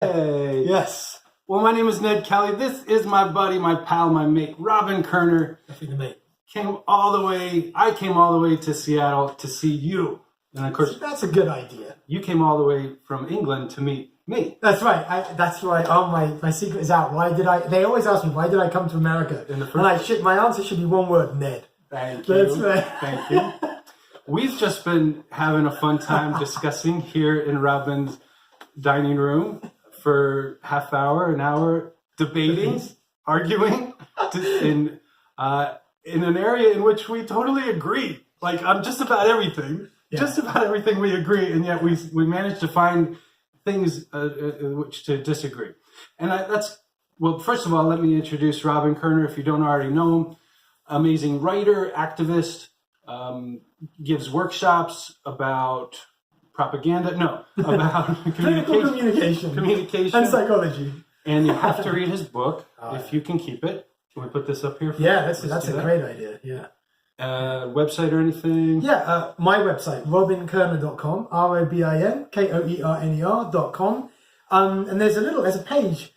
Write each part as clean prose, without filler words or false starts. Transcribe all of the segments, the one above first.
Hey. Yes. Well, my name is Ned Kelly. This is my buddy, my pal, my mate, Robin Koerner. Definitely mate. I came all the way to Seattle to see you. And of course, That's a good idea. you came all the way from England to meet me. That's right. That's right. Oh, my secret is out. They always ask me, why did I come to America? My answer should be one word, Ned. Thank you. That's right. Thank you. We've just been having a fun time discussing here in Robin's dining room for half hour, an hour, debating, arguing in an area in which we totally agree. Like on just about everything. Yeah. Just about everything we agree, and yet we managed to find things in which to disagree. And first of all, let me introduce Robin Koerner, if you don't already know him. Amazing writer, activist, gives workshops about propaganda, about communication and psychology. And you have to read his book if you can keep it. Can we put this up here? That's a great idea. Yeah. Website or anything? Yeah, my website, robinkoerner.com, ROBINKOERNER.com. And there's a page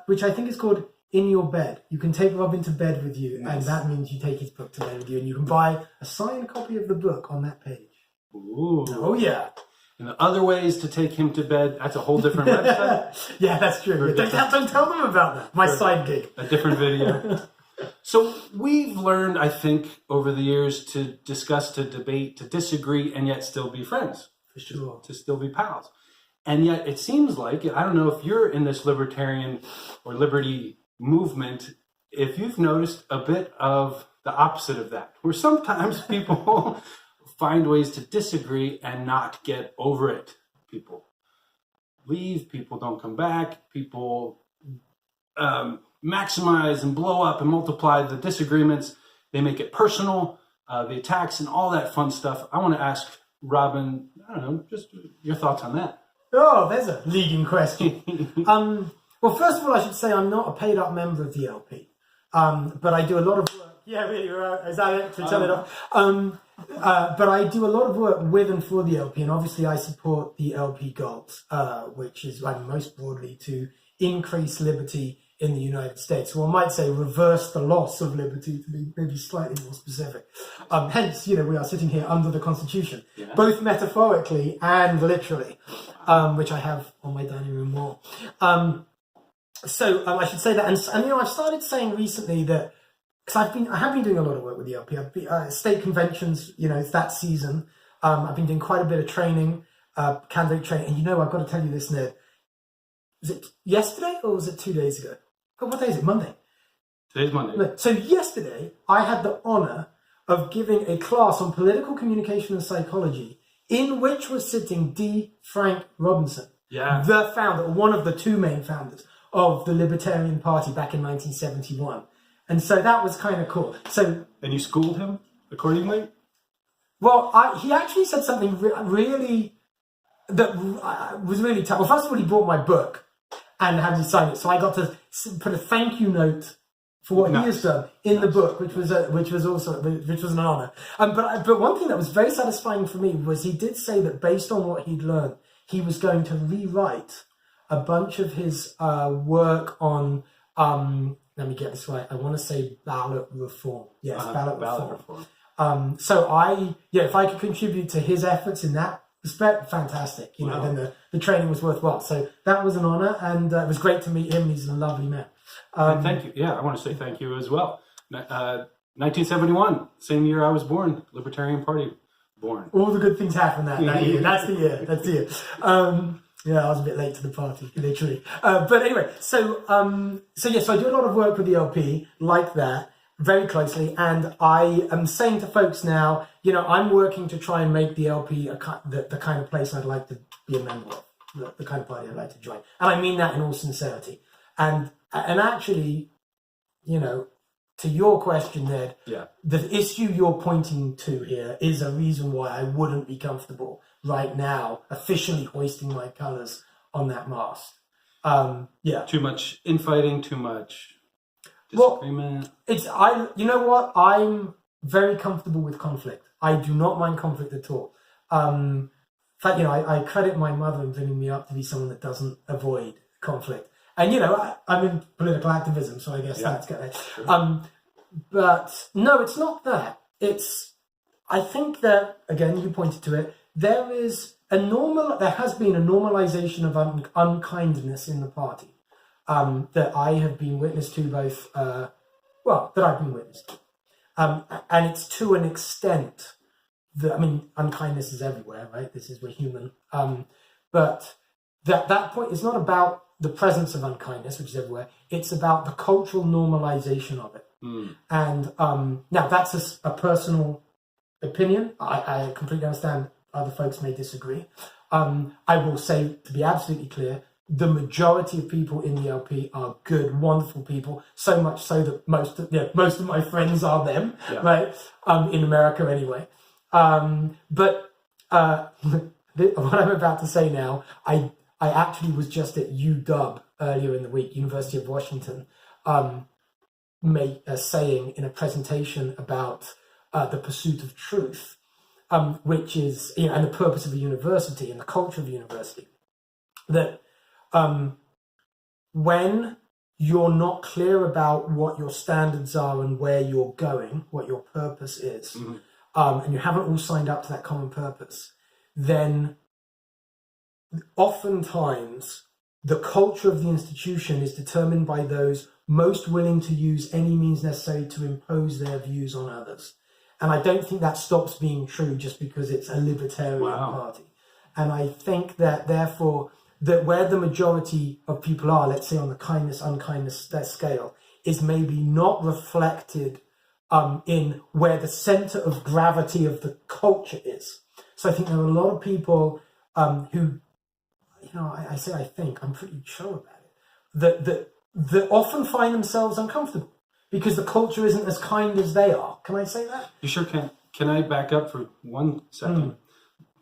which I think is called In Your Bed. You can take Robin to bed with you, nice. And that means you take his book to bed with you, and you can buy a signed copy of the book on that page. Ooh. Oh, yeah. And the other ways to take him to bed, that's a whole different website. Yeah, that's true. Don't tell them about that. My side gig. A different video. So we've learned, I think, over the years to discuss, to debate, to disagree, and yet still be friends. For sure. To still be pals. And yet it seems like, I don't know if you're in this libertarian or liberty movement, if you've noticed a bit of the opposite of that, where sometimes people find ways to disagree and not get over it. People leave, people don't come back, people maximize and blow up and multiply the disagreements. They make it personal, the attacks and all that fun stuff. I want to ask Robin, I don't know, just your thoughts on that. Oh, there's a leading question. Well, first of all, I should say I'm not a paid-up member of the LP, but I do a lot of work. Yeah, really, is that it? To turn it off? But I do a lot of work with and for the LP, and obviously I support the LP goals, which is most broadly to increase liberty in the United States. One might say reverse the loss of liberty, to be maybe slightly more specific. Hence, we are sitting here under the Constitution, both metaphorically and literally, which I have on my dining room wall. So I should say that, and I've started saying recently that, because I have been doing a lot of work with the LP. State conventions, it's that season. I've been doing quite a bit of training, candidate training, and I've got to tell you this, Ned. Was it yesterday or was it 2 days ago? God, what day is it? Monday. Today's Monday. So yesterday, I had the honor of giving a class on political communication and psychology, in which was sitting D. Frank Robinson, the founder, one of the two main founders of the Libertarian Party back in 1971. And so that was kind of cool. And you schooled him accordingly? Well, he actually said something really that was really tough. Well, first of all, he bought my book and had me sign it, so I got to put a thank you note for what he has done in the book, which was an honor. But one thing that was very satisfying for me was he did say that based on what he'd learned, he was going to rewrite a bunch of his work on. Let me get this right. I want to say ballot reform. Yes, ballot reform. So if I could contribute to his efforts in that respect, fantastic. Then the training was worthwhile. So that was an honor, and it was great to meet him. He's a lovely man. Thank you. Yeah, I want to say thank you as well. 1971, same year I was born, Libertarian Party born. All the good things happened that year. That's the year. Yeah, I was a bit late to the party, literally. But anyway, so I do a lot of work with the LP like that, very closely, and I am saying to folks now, I'm working to try and make the LP the kind of place I'd like to be a member of, the kind of party I'd like to join. And I mean that in all sincerity. And actually, to your question, Ned, the issue you're pointing to here is a reason why I wouldn't be comfortable right now officially hoisting my colours on that mast. Too much infighting, too much disagreement. You know what? I'm very comfortable with conflict. I do not mind conflict at all. In fact, I credit my mother in bringing me up to be someone that doesn't avoid conflict. And, I'm in political activism, so I guess that's good. Sure. But no, it's not that. I think that, again, you pointed to it, there has been a normalization of unkindness in the party that I have been witness to both, that I've been witness to. And it's to an extent that, unkindness is everywhere, right? We're human. But that point is not about the presence of unkindness, which is everywhere. It's about the cultural normalization of it. And now that's a personal opinion. I completely understand other folks may disagree. I will say, to be absolutely clear, the majority of people in the LP are good, wonderful people. So much so that most of my friends are them, right? In America, anyway. But what I'm about to say now, I actually was just at UW earlier in the week, University of Washington, saying in a presentation about the pursuit of truth, which is, and the purpose of a university and the culture of a university, that when you're not clear about what your standards are and where you're going, what your purpose is, and you haven't all signed up to that common purpose, then oftentimes the culture of the institution is determined by those most willing to use any means necessary to impose their views on others. And I don't think that stops being true just because it's a libertarian party. And I think that, therefore, that where the majority of people are, let's say on the kindness-unkindness scale, is maybe not reflected in where the center of gravity of the culture is. So I think there are a lot of people who, I'm pretty sure about it, that often find themselves uncomfortable because the culture isn't as kind as they are. Can I say that? You sure can. Can I back up for 1 second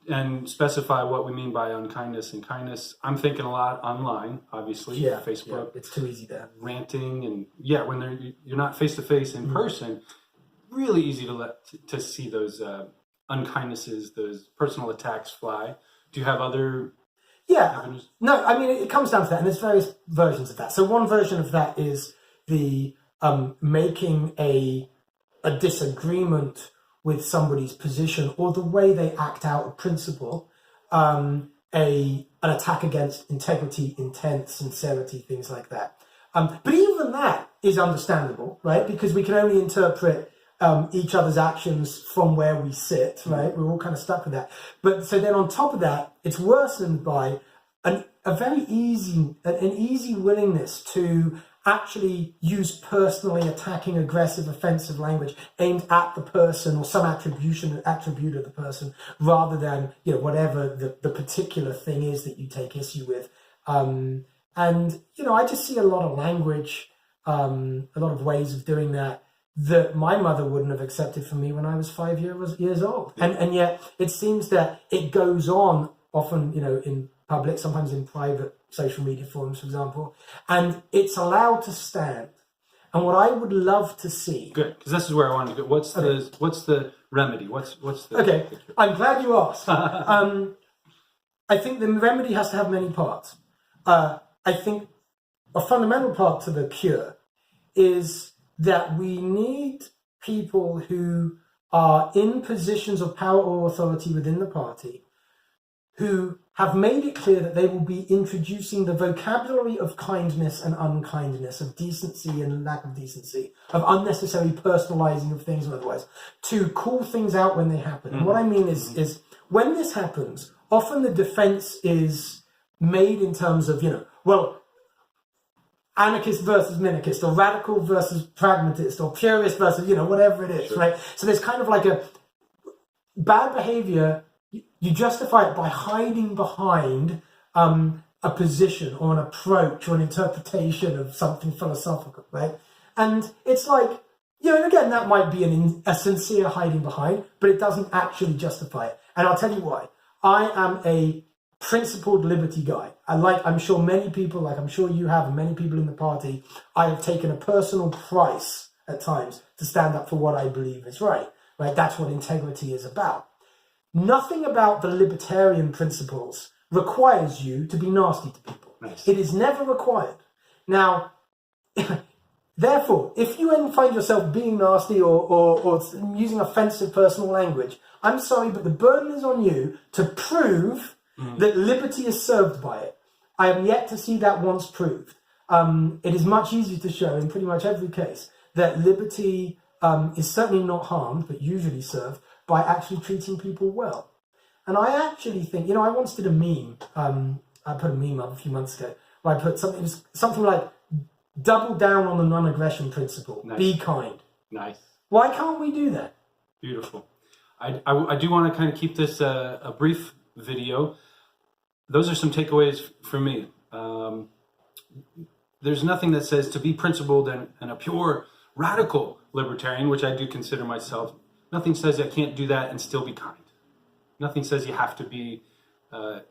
and specify what we mean by unkindness and kindness? I'm thinking a lot online, obviously, Facebook. Yeah, it's too easy there. Ranting and when you're not face to face in person, really easy to see those unkindnesses, those personal attacks fly. Do you have other avenues? No, it comes down to that, and there's various versions of that. So one version of that is the making a disagreement with somebody's position or the way they act out a principle, an attack against integrity, intent, sincerity, things like that. But even that is understandable, right? Because we can only interpret each other's actions from where we sit, right? We're all kind of stuck with that. But so then on top of that, it's worsened by an easy willingness to actually use personally attacking, aggressive, offensive language aimed at the person or some attribute of the person, rather than whatever the particular thing is that you take issue with. And I just see a lot of language, a lot of ways of doing that my mother wouldn't have accepted from me when I was 5 years old. And yet it seems that it goes on often, in public, sometimes in private social media forums, for example, and it's allowed to stand. And what I would love to see... Good, because this is where I wanted to go. What's the remedy? What's the... Okay, I'm glad you asked. I think the remedy has to have many parts. I think a fundamental part to the cure is that we need people who are in positions of power or authority within the party who have made it clear that they will be introducing the vocabulary of kindness and unkindness, of decency and lack of decency, of unnecessary personalizing of things or otherwise, to call things out when they happen. And what I mean is when this happens, often the defense is made in terms of, anarchist versus minarchist, or radical versus pragmatist, or purist versus, whatever it is, right? So there's kind of like a bad behavior. You justify it by hiding behind a position or an approach or an interpretation of something philosophical, right? And it's like, and again, that might be a sincere hiding behind, but it doesn't actually justify it. And I'll tell you why. I am a principled liberty guy. I'm sure many people, like I'm sure you have, and many people in the party, I have taken a personal price at times to stand up for what I believe is right? That's what integrity is about. Nothing about the libertarian principles requires you to be nasty to people. Nice. It is never required. Now, therefore, if you find yourself being nasty or using offensive personal language, I'm sorry, but the burden is on you to prove that liberty is served by it. I have yet to see that once proved. It is much easier to show in pretty much every case that liberty is certainly not harmed, but usually served by actually treating people well. And I actually think, I once did a meme. I put a meme up a few months ago where I put something like, double down on the non-aggression principle. Nice. Be kind. Nice. Why can't we do that? Beautiful. I do want to kind of keep this a brief video. Those are some takeaways for me. There's nothing that says to be principled and a pure radical libertarian, which I do consider myself. Nothing says I can't do that and still be kind. Nothing says you have to be a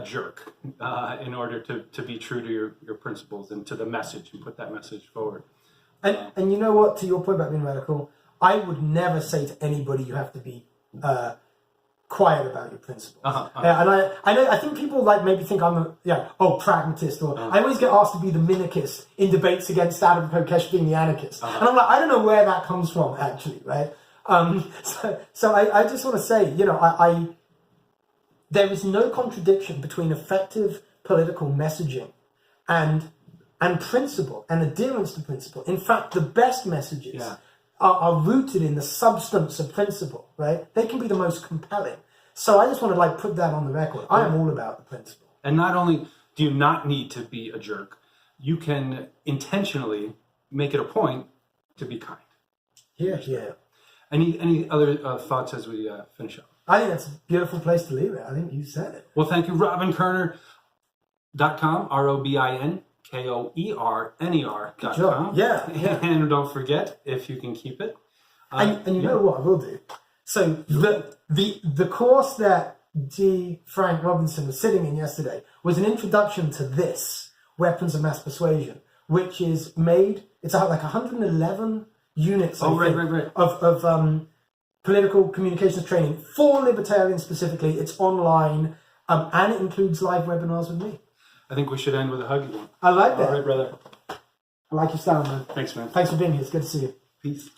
jerk in order to be true to your principles and to the message and put that message forward. And you know what, to your point about being radical, I would never say to anybody you have to be quiet about your principles. And I think people maybe think I'm a pragmatist, or I always get asked to be the minarchist in debates against Adam Kokesh being the anarchist. And I'm like, I don't know where that comes from actually, right? So I just want to say, there is no contradiction between effective political messaging and principle and adherence to principle. In fact, the best messages are rooted in the substance of principle, right? They can be the most compelling. So I just want to put that on the record. I am all about the principle. And not only do you not need to be a jerk, you can intentionally make it a point to be kind. Yeah. Any other thoughts as we finish up? I think that's a beautiful place to leave it. I think you said it. Well, thank you, RobinKoerner.com, RobinKoerner.com. Yeah. And don't forget, if you can keep it. And you know what I will do? So the course that G. Frank Robinson was sitting in yesterday was an introduction to this, Weapons of Mass Persuasion, which is made, it's like 111 units right. of political communications training for libertarians specifically. It's online, and it includes live webinars with me. I think we should end with a hug again. I like that. All right, brother. I like your style, man. Thanks, man. Thanks for being here. It's good to see you. Peace.